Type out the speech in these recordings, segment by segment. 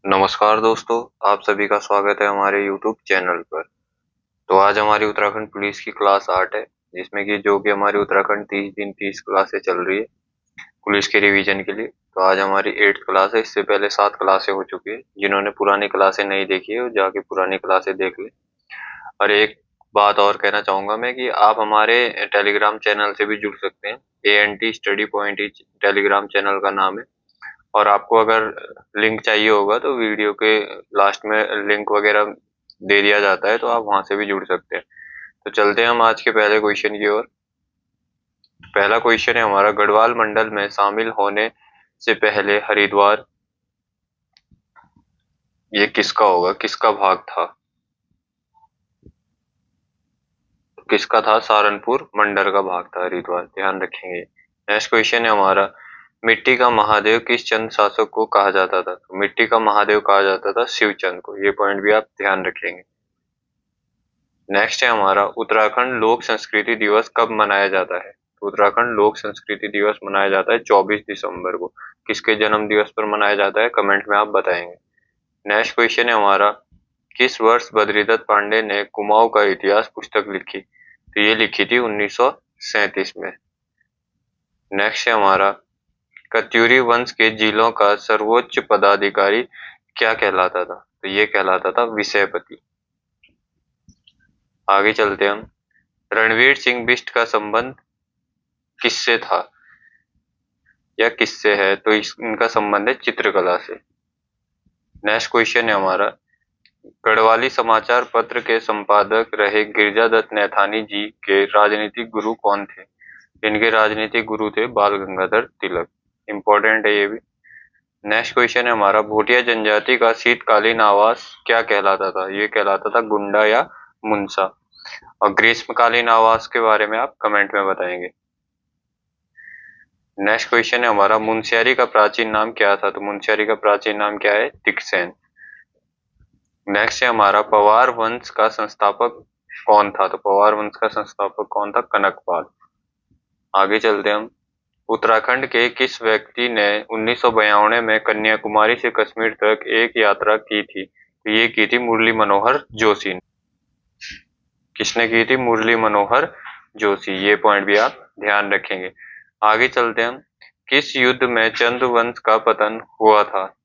नमस्कार दोस्तों, आप सभी का स्वागत है हमारे YouTube चैनल पर। तो आज हमारी उत्तराखंड पुलिस की क्लास 8 है, जिसमें कि जो कि हमारी उत्तराखंड 30 दिन 30 क्लासें चल रही है पुलिस के रिवीजन के लिए। तो आज हमारी 8th क्लास है। इससे पहले 7 क्लासें हो चुकी है। जिन्होंने पुरानी क्लासें नहीं देखी है वो जाके पुरानी क्लासें देख ले। और एक बात और कहना चाहूंगा मैं कि आप हमारे टेलीग्राम चैनल से भी जुड़ सकते हैं। ANT study point Telegram channel का नाम है। और आपको अगर लिंक चाहिए होगा तो वीडियो के लास्ट में लिंक वगैरह दे दिया जाता है, तो आप वहां से भी जुड़ सकते हैं। तो चलते हैं हम आज के पहले क्वेश्चन की ओर। पहला क्वेश्चन है हमारा, गढ़वाल मंडल में शामिल होने से पहले हरिद्वार ये किसका होगा, किसका भाग था? किसका था? सहारनपुर मंडल का भाग था हरिद्वार, ध्यान रखेंगे। नेक्स्ट क्वेश्चन है हमारा, मिट्टी का महादेव किस चंद शासक को कहा जाता था? तो मिट्टी का महादेव कहा जाता था शिवचंद को। ये पॉइंट भी आप ध्यान रखेंगे। नेक्स्ट है हमारा, उत्तराखंड लोक संस्कृति दिवस कब मनाया जाता है? तो उत्तराखंड लोक संस्कृति दिवस मनाया जाता है 24 दिसंबर को। किसके जन्म दिवस पर मनाया जाता है, कमेंट में आप बताएंगे। नेक्स्ट क्वेश्चन है हमारा, किस वर्ष बद्रीदत्त पांडे ने कुमाऊं का इतिहास पुस्तक लिखी? तो ये लिखी थी 1937 में। नेक्स्ट है हमारा, कत्यूरी वंश के जिलों का सर्वोच्च पदाधिकारी क्या कहलाता था? तो ये कहलाता था विषयपति। आगे चलते हम, रणवीर सिंह बिष्ट का संबंध किससे था या किससे है? तो इनका संबंध है चित्रकला से। नेक्स्ट क्वेश्चन है हमारा, गढ़वाली समाचार पत्र के संपादक रहे गिरिजादत्त नैथानी जी के राजनीतिक गुरु कौन थे? इनके राजनीतिक गुरु थे बाल गंगाधर तिलक। इंपॉर्टेंट है ये भी। नेक्स्ट क्वेश्चन है हमारा, भूटिया जनजाति का शीतकालीन आवास क्या कहलाता था? ये कहलाता था गुंडा या मुंसा। और ग्रीष्मकालीन आवास के बारे में आप कमेंट में बताएंगे। नेक्स्ट क्वेश्चन है हमारा, मुंशियारी का प्राचीन नाम क्या था? तो मुंशियारी का प्राचीन नाम क्या है? तिकसेन। नेक्स्ट है हमारा, पवार वंश का संस्थापक कौन था? तो पवार वंश का संस्थापक कौन था? कनकपाल। आगे चलते हम, उत्तराखंड के किस व्यक्ति ने 1992 में कन्याकुमारी से कश्मीर तक एक यात्रा की थी? तो ये की थी मुरली मनोहर जोशी ने। किसने की थी? मुरली मनोहर जोशी। ये पॉइंट भी आप ध्यान रखेंगे। आगे चलते हैं हम, किस युद्ध में चंद वंश का पतन हुआ था?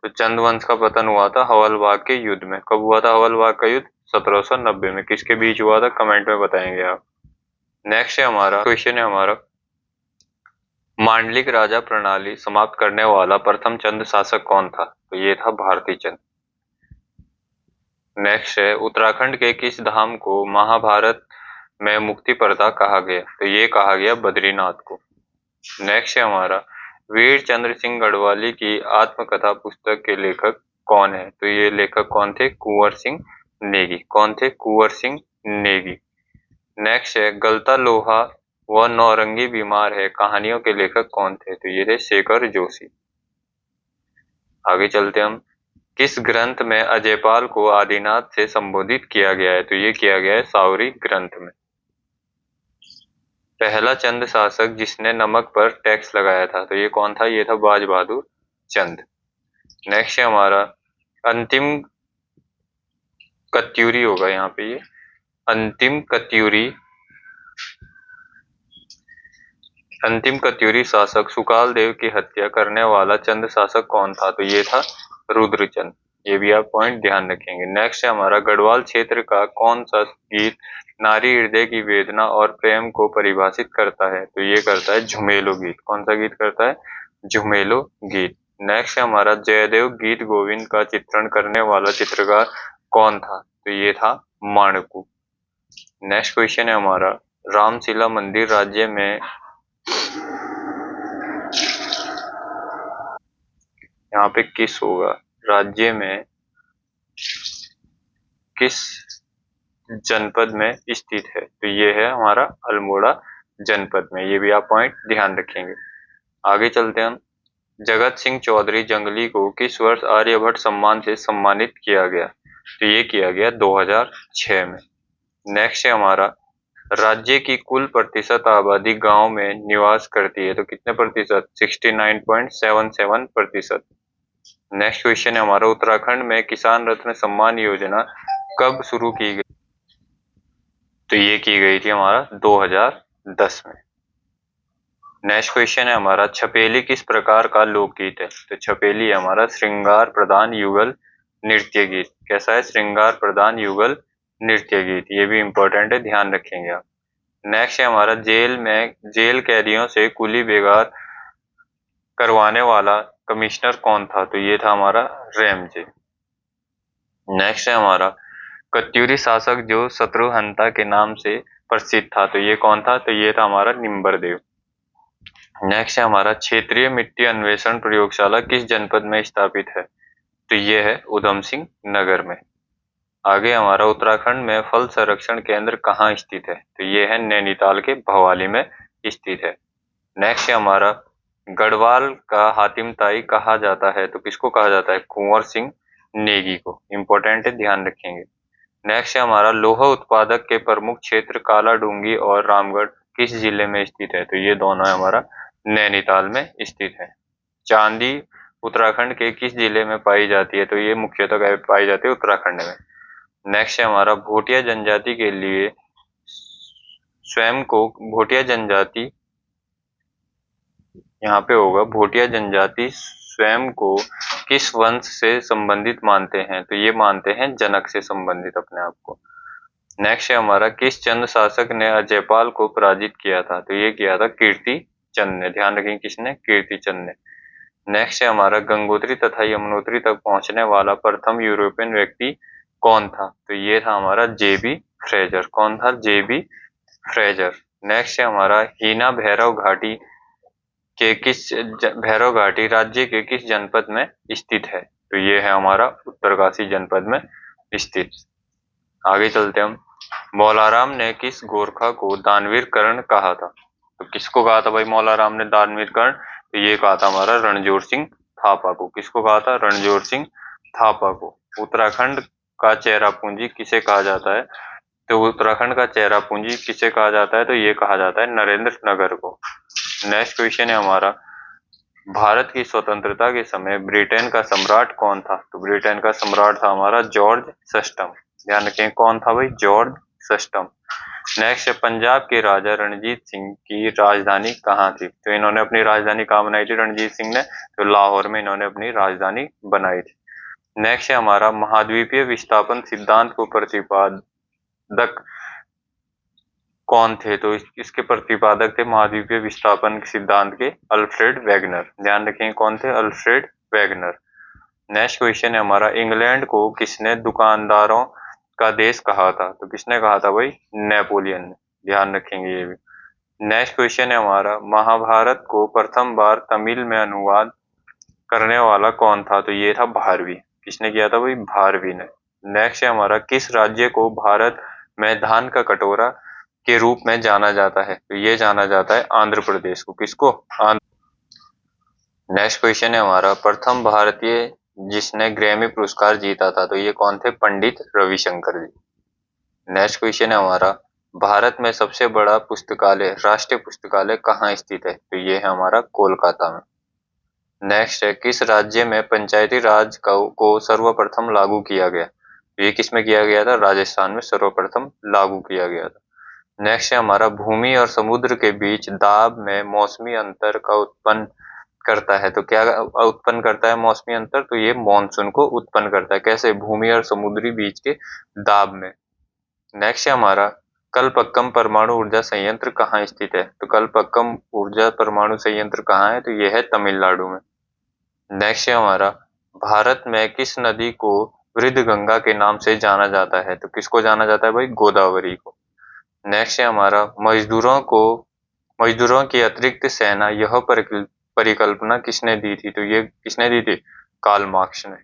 तो चंद वंश का पतन हुआ था हवलबाग के युद्ध में। कब हुआ था हवलबाग का युद्ध? 1790 में। किसके बीच हुआ था, कमेंट में बताएंगे आप। नेक्स्ट है हमारा क्वेश्चन है हमारा, मांडलिक राजा प्रणाली समाप्त करने वाला प्रथम चंद शासक कौन था? तो ये था भारती चंद। नेक्स्ट है, उत्तराखंड के किस धाम को महाभारत में मुक्ति प्रदा कहा गया? तो ये कहा गया बद्रीनाथ को। नेक्स्ट है हमारा, वीर चंद्र सिंह गढ़वाली की आत्मकथा पुस्तक के लेखक कौन है? तो ये लेखक कौन थे? कुंवर सिंह नेगी। कौन थे? कुंवर सिंह नेगी। नेक्स्ट है, गलता लोहा व नौरंगी बीमार है कहानियों के लेखक कौन थे? तो ये थे शेखर जोशी। आगे चलते हम, किस ग्रंथ में अजयपाल को आदिनाथ से संबोधित किया गया है? तो ये किया गया है सावरी ग्रंथ में। पहला चंद शासक जिसने नमक पर टैक्स लगाया था, तो ये कौन था? ये था बाज बहादुर चंद। नेक्स्ट है हमारा, अंतिम कत्यूरी होगा यहाँ पे, ये अंतिम कत्यूरी शासक सुकाल देव की हत्या करने वाला चंद शासक कौन था? तो ये था रुद्रचंद। ये भी आप पॉइंट ध्यान रखेंगे। नेक्स्ट है हमारा, गढ़वाल क्षेत्र का कौन सा गीत नारी हृदय की वेदना और प्रेम को परिभाषित करता है? तो ये करता है झुमेलो गीत। कौन सा गीत करता है? झुमेलो गीत। नेक्स्ट है हमारा, जयदेव गीत गोविंद का चित्रण करने वाला चित्रकार कौन था? तो ये था माणकू। नेक्स्ट क्वेश्चन है हमारा, रामशिला मंदिर राज्य में यहाँ पे किस होगा? राज्य में किस जनपद में स्थित है? तो ये है हमारा अल्मोड़ा जनपद में। ये भी आप पॉइंट ध्यान रखेंगे। आगे चलते हैं हम, जगत सिंह चौधरी जंगली को किस वर्ष आर्यभट्ट सम्मान से सम्मानित किया गया? तो ये किया गया 2006 में। नेक्स्ट है हमारा, राज्य की कुल प्रतिशत आबादी गांव में निवास करती है, तो कितने प्रतिशत? 69.77%। नेक्स्ट क्वेश्चन है हमारा, उत्तराखंड में किसान रत्न सम्मान योजना कब शुरू की गई? तो ये की गई थी हमारा 2010 में। नेक्स्ट क्वेश्चन है हमारा, छपेली किस प्रकार का लोकगीत है? तो छपेली है हमारा श्रृंगार प्रधान युगल नृत्य गीत। कैसा है? श्रृंगार प्रधान युगल नृत्य गीत। ये भी इंपॉर्टेंट है, ध्यान रखेंगे आप। नेक्स्ट है हमारा, जेल कैदियों से कुली बेगार करवाने वाला कमिश्नर कौन था? तो ये था हमारा रैमजे। नेक्स्ट है हमारा, कत्यूरी शासक जो शत्रुहंता के नाम से प्रसिद्ध था, तो ये कौन था? तो ये था हमारा निम्बरदेव। नेक्स्ट है हमारा, क्षेत्रीय मिट्टी अन्वेषण प्रयोगशाला किस जनपद में स्थापित है? तो ये है उधम सिंह नगर में। आगे हमारा, उत्तराखंड में फल संरक्षण केंद्र कहाँ स्थित है? तो ये है नैनीताल के भवाली में स्थित है। नेक्स्ट है हमारा, गढ़वाल का हातिम ताई कहा जाता है, तो किसको कहा जाता है? कुंवर सिंह नेगी को। इंपॉर्टेंट है, ध्यान रखेंगे। नेक्स्ट है हमारा, लोहा उत्पादक के प्रमुख क्षेत्र कालाडूंगी और रामगढ़ किस जिले में स्थित है? तो ये दोनों है हमारा नैनीताल में स्थित है। चांदी उत्तराखंड के किस जिले में पाई जाती है? तो ये मुख्यतः पाई जाती है उत्तराखंड में। नेक्स्ट है हमारा, भोटिया जनजाति के लिए स्वयं को भोटिया जनजाति, यहाँ पे होगा भोटिया जनजाति स्वयं को किस वंश से संबंधित मानते हैं? तो ये मानते हैं जनक से संबंधित अपने आप को। नेक्स्ट है हमारा, किस चंद शासक ने अजयपाल को पराजित किया था? तो ये किया था कीर्ति चंद ने। ध्यान रखें, किसने? कीर्ति चंद ने। नेक्स्ट है हमारा, गंगोत्री तथा यमुनोत्री तक पहुंचने वाला प्रथम यूरोपियन व्यक्ति कौन था? तो ये था हमारा जेबी फ्रेजर। कौन था? जेबी फ्रेजर। नेक्स्ट है हमारा, हीना भैरव घाटी राज्य के किस जनपद में स्थित है? तो ये है हमारा उत्तरकाशी जनपद में स्थित। आगे चलते हम, मौलाराम ने किस गोरखा को दानवीर कर्ण कहा था? तो किसको कहा था भाई मौलाराम ने दानवीर कर्ण? तो ये कहा था हमारा रणजोर सिंह थापा को। किसको कहा था? रणजोर सिंह थापा को। उत्तराखंड का चेरापूंजी किसे कहा जाता है? तो उत्तराखंड का चेरापूंजी किसे कहा जाता है? तो ये कहा जाता है नरेंद्र नगर को। नेक्स्ट क्वेश्चन है हमारा, भारत की स्वतंत्रता के समय ब्रिटेन का सम्राट कौन था? तो ब्रिटेन का सम्राट था हमारा जॉर्ज सस्टम। ध्यान रखें, कौन था भाई? जॉर्ज सस्टम। नेक्स्ट है, पंजाब के राजा रणजीत सिंह की राजधानी कहाँ थी? तो इन्होंने अपनी राजधानी कहाँ बनाई थी रणजीत सिंह ने? तो लाहौर में इन्होंने अपनी राजधानी बनाई थी। नेक्स्ट है हमारा, महाद्वीपीय विस्थापन सिद्धांत को प्रतिपादक कौन थे? तो इसके प्रतिपादक थे महाद्वीपीय विस्थापन सिद्धांत के अल्फ्रेड वेगनर। ध्यान रखें, कौन थे? Alfred Wegener. नेक्स्ट क्वेश्चन है हमारा, इंग्लैंड को किसने दुकानदारों का देश कहा था? तो किसने कहा था भाई? नेपोलियन ने। ध्यान रखेंगे ये भी। नेक्स्ट क्वेश्चन है हमारा, महाभारत को प्रथम बार तमिल में अनुवाद करने वाला कौन था? तो ये था भारवी। किसने किया था भाई? भारवी ने। नेक्स्ट है हमारा, किस राज्य को भारत में धान का कटोरा के रूप में जाना जाता है? तो ये जाना जाता है आंध्र प्रदेश को। किसको? नेक्स्ट क्वेश्चन है हमारा, प्रथम भारतीय जिसने ग्रैमी पुरस्कार जीता था, तो ये कौन थे? पंडित रविशंकर जी। नेक्स्ट क्वेश्चन है हमारा, भारत में सबसे बड़ा पुस्तकालय, राष्ट्रीय पुस्तकालय कहाँ स्थित है? तो ये है हमारा कोलकाता में। नेक्स्ट है, किस राज्य में पंचायती राज को सर्वप्रथम लागू किया गया? तो ये किसमें किया गया था? राजस्थान में सर्वप्रथम लागू किया गया था। नेक्स्ट है हमारा, भूमि और समुद्र के बीच दाब में मौसमी अंतर का उत्पन्न करता है, तो क्या उत्पन्न करता है मौसमी अंतर? तो ये मॉनसून को उत्पन्न करता है। कैसे? भूमि और समुद्री बीच के दाब में। नेक्स्ट है हमारा, कलपक्कम परमाणु ऊर्जा संयंत्र कहाँ स्थित है? तो कलपक्कम ऊर्जा परमाणु संयंत्र कहाँ है? तो यह है तमिलनाडु में। नेक्स्ट है हमारा, भारत में किस नदी को वृद्ध गंगा के नाम से जाना जाता है? तो किसको जाना जाता है भाई? गोदावरी को। नेक्स्ट है हमारा, मजदूरों की अतिरिक्त सेना यह परिकल्पना किसने दी थी? तो ये किसने दी थी? कार्ल मार्क्स ने।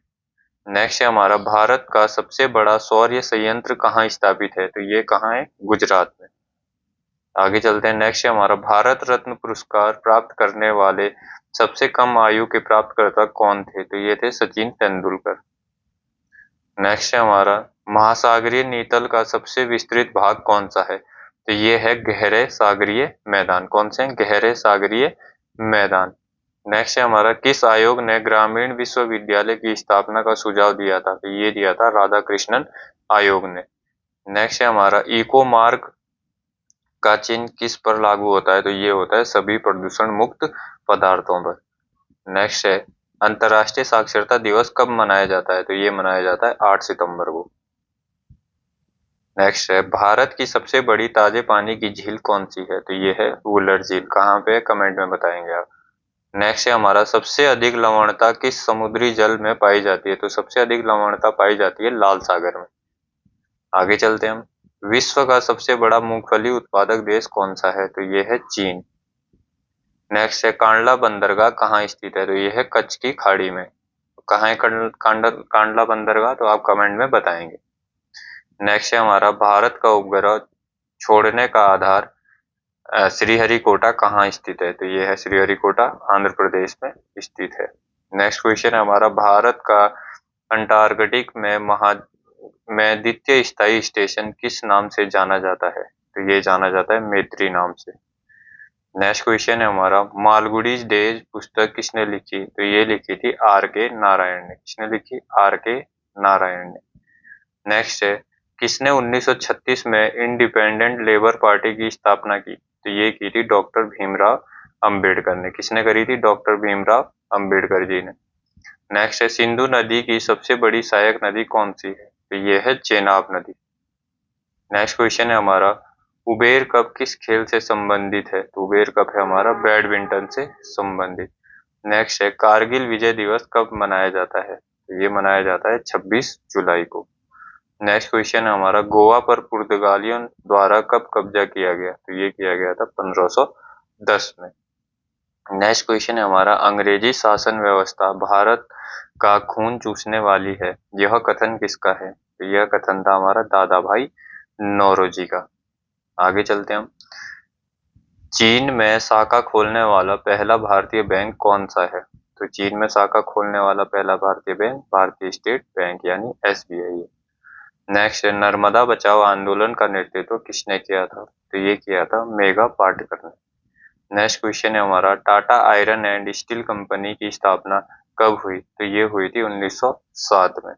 नेक्स्ट है हमारा, भारत का सबसे बड़ा सौर संयंत्र कहाँ स्थापित है? तो ये कहाँ है? गुजरात में। आगे चलते हैं। नेक्स्ट है हमारा, भारत रत्न पुरस्कार प्राप्त करने वाले सबसे कम आयु के प्राप्तकर्ता कौन थे? तो ये थे सचिन तेंदुलकर। नेक्स्ट है हमारा, महासागरीय नीतल का सबसे विस्तृत भाग कौन सा है? तो ये है गहरे सागरीय मैदान। कौन से? गहरे सागरीय मैदान। नेक्स्ट है हमारा, किस आयोग ने ग्रामीण विश्वविद्यालय की स्थापना का सुझाव दिया था? तो ये दिया था राधा कृष्णन आयोग ने। नेक्स्ट है हमारा, इको मार्क का चिन्ह किस पर लागू होता है? तो ये होता है सभी प्रदूषण मुक्त पदार्थों पर। नेक्स्ट है, अंतर्राष्ट्रीय साक्षरता दिवस कब मनाया जाता है? तो ये मनाया जाता है 8 सितंबर को। नेक्स्ट है, भारत की सबसे बड़ी ताजे पानी की झील कौन सी है? तो ये है वुलर झील। कहाँ पे है? कमेंट में बताएंगे आप। नेक्स्ट है हमारा, सबसे अधिक लवणता किस समुद्री जल में पाई जाती है? तो सबसे अधिक लवणता पाई जाती है लाल सागर में। आगे चलते हैं हम, विश्व का सबसे बड़ा मूंगफली उत्पादक देश कौन सा है? तो ये है चीन। नेक्स्ट है, कांडला बंदरगाह कहाँ स्थित है? तो ये है कच्छ की खाड़ी में। कहाँ है कांडला बंदरगाह? तो आप कमेंट में बताएंगे। नेक्स्ट है हमारा, भारत का उपग्रह छोड़ने का आधार श्रीहरिकोटा कहाँ स्थित है? तो ये है श्रीहरिकोटा, आंध्र प्रदेश में स्थित है। नेक्स्ट क्वेश्चन है हमारा, भारत का अंटार्कटिक में द्वितीय स्थायी स्टेशन किस नाम से जाना जाता है? तो ये जाना जाता है मैत्री नाम से। नेक्स्ट क्वेश्चन है हमारा, मालगुडीज डेज पुस्तक किसने लिखी? तो ये लिखी थी आर के नारायण ने। किसने लिखी? आर के नारायण ने। नेक्स्ट है, किसने 1936 में इंडिपेंडेंट लेबर पार्टी की स्थापना की? तो ये की थी डॉक्टर भीमराव अंबेडकर ने। किसने करी थी? डॉक्टर भीमराव अंबेडकर जी ने। नेक्स्ट है, सिंधु नदी की सबसे बड़ी सहायक नदी कौन सी है? तो ये है चेनाब नदी। नेक्स्ट क्वेश्चन है हमारा, उबेर कप किस खेल से संबंधित है? तो उबेर कप है हमारा बैडमिंटन से संबंधित। नेक्स्ट है, कारगिल विजय दिवस कब मनाया जाता है? तो ये मनाया जाता है 26 जुलाई को। नेक्स्ट क्वेश्चन है हमारा, गोवा पर पुर्तगालियों द्वारा कब कब्जा किया गया? तो ये किया गया था 1510 में। नेक्स्ट क्वेश्चन है हमारा, अंग्रेजी शासन व्यवस्था भारत का खून चूसने वाली है, यह कथन किसका है? तो यह कथन था हमारा दादा भाई नौरोजी का। आगे चलते हैं हम, चीन में शाखा खोलने वाला पहला भारतीय बैंक कौन सा है? तो चीन में शाखा खोलने वाला पहला भारतीय बैंक भारतीय स्टेट बैंक यानी एसबीआई है। नेक्स्ट है, नर्मदा बचाओ आंदोलन का नेतृत्व किसने किया था? तो ये किया था मेघा पाटकर ने। नेक्स्ट क्वेश्चन है हमारा, Tata iron and steel company की स्थापना कब हुई? तो ये हुई थी 1907 में।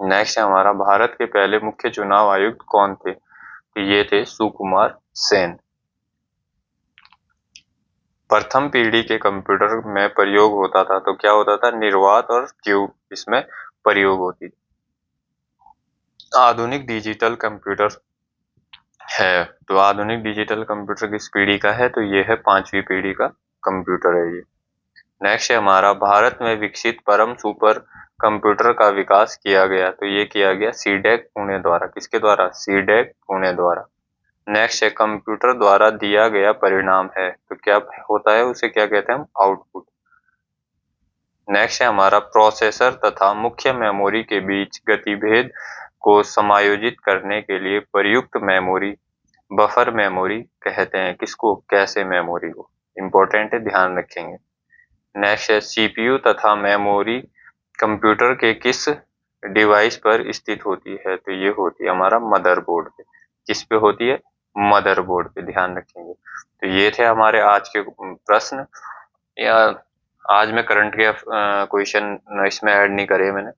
नेक्स्ट है हमारा, भारत के पहले मुख्य चुनाव आयुक्त कौन थे? तो ये थे सुकुमार सेन। प्रथम पीढ़ी के कंप्यूटर में प्रयोग होता था, तो क्या होता था? निर्वात और क्यूब इसमें प्रयोग होती थी। आधुनिक डिजिटल कंप्यूटर है, तो आधुनिक डिजिटल कंप्यूटर किस पीढ़ी का है? तो ये है 5वीं पीढ़ी का कंप्यूटर है ये। नेक्स्ट है हमारा, भारत में विकसित परम सुपर कंप्यूटर का विकास किया गया, तो ये किया गया सीडेक पुणे द्वारा। किसके द्वारा? सीडेक पुणे द्वारा। नेक्स्ट है, कंप्यूटर द्वारा दिया गया परिणाम है, तो क्या होता है? उसे क्या कहते हैं हम? आउटपुट। नेक्स्ट है हमारा, प्रोसेसर तथा मुख्य मेमोरी के बीच गतिभेद को समायोजित करने के लिए प्रयुक्त मेमोरी बफर मेमोरी कहते हैं। किसको? कैशे मेमोरी को। इंपॉर्टेंट है, ध्यान रखेंगे। नेक्स्ट है, सीपीयू तथा मेमोरी कंप्यूटर के किस डिवाइस पर स्थित होती है? तो ये होती है हमारा मदरबोर्ड पे। किस पे होती है? मदरबोर्ड पे, ध्यान रखेंगे। तो ये थे हमारे आज के प्रश्न, या आज में करंट के क्वेश्चन इसमें ऐड नहीं करे मैंने,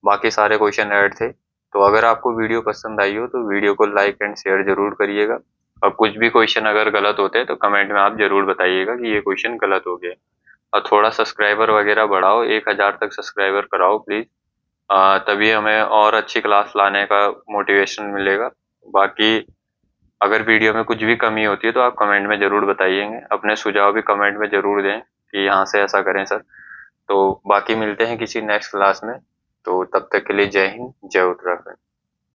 बाकी सारे क्वेश्चन ऐड थे। तो अगर आपको वीडियो पसंद आई हो तो वीडियो को लाइक एंड शेयर जरूर करिएगा, और कुछ भी क्वेश्चन अगर गलत होते हैं तो कमेंट में आप जरूर बताइएगा कि ये क्वेश्चन गलत हो गया। और थोड़ा सब्सक्राइबर वगैरह बढ़ाओ, 1000 तक सब्सक्राइबर कराओ प्लीज, तभी हमें और अच्छी क्लास लाने का मोटिवेशन मिलेगा। बाकी अगर वीडियो में कुछ भी कमी होती है तो आप कमेंट में जरूर बताइएगा, अपने सुझाव भी कमेंट में जरूर दें कि यहाँ से ऐसा करें सर। तो बाकी मिलते हैं किसी नेक्स्ट क्लास में, तो तब तक के लिए जय हिंद, जय उत्तराखंड।